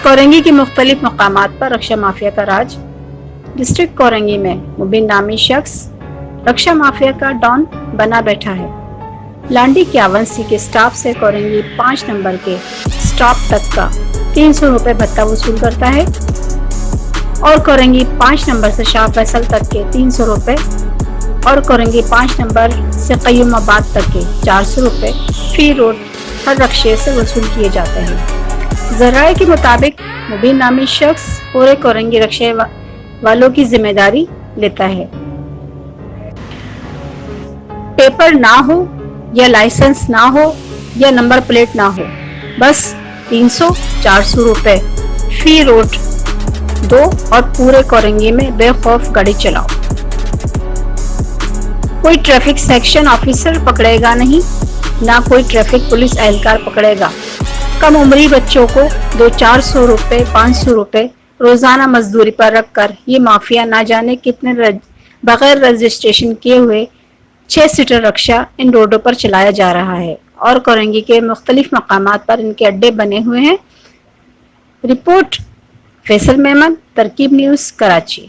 کورنگی کے مختلف مقامات پر رکشا مافیا کا راج۔ ڈسٹرکٹ کورنگی میں مبین نامی شخص رکشا مافیا کا ڈان بنا بیٹھا ہے۔ لانڈی 51C کے سٹاپ سے کورنگی 5 نمبر کے سٹاپ تک کا 300 روپے بھتہ وصول کرتا ہے اور کورنگی 5 نمبر سے شاہ فیصل تک کے 300 روپے اور کورنگی 5 نمبر سے قیوم آباد تک کے 400 روپے فی روز ہر رکشے سے وصول کیے جاتے ہیں۔ ذرائع کے مطابق مبین نامی شخص پورے کورنگی رکشے والوں کی ذمہ داری لیتا ہے۔ پیپر نہ ہو یا لائسنس نہ ہو یا نمبر پلیٹ نہ ہو، بس 300-400 روپے فی روز دو اور پورے کورنگی میں بے خوف گاڑی چلاؤ۔ کوئی ٹریفک سیکشن آفیسر پکڑے گا نہیں، نہ کوئی ٹریفک پولیس اہلکار پکڑے گا۔ کم عمری بچوں کو 200-400 روپے 500 روپے روزانہ مزدوری پر رکھ کر یہ مافیا نہ جانے کتنے بغیر رجسٹریشن کیے ہوئے 6 سیٹر رکشا ان روڈوں پر چلایا جا رہا ہے اور کورنگی کے مختلف مقامات پر ان کے اڈے بنے ہوئے ہیں۔ رپورٹ فیصل میمن، ترکیب نیوز، کراچی۔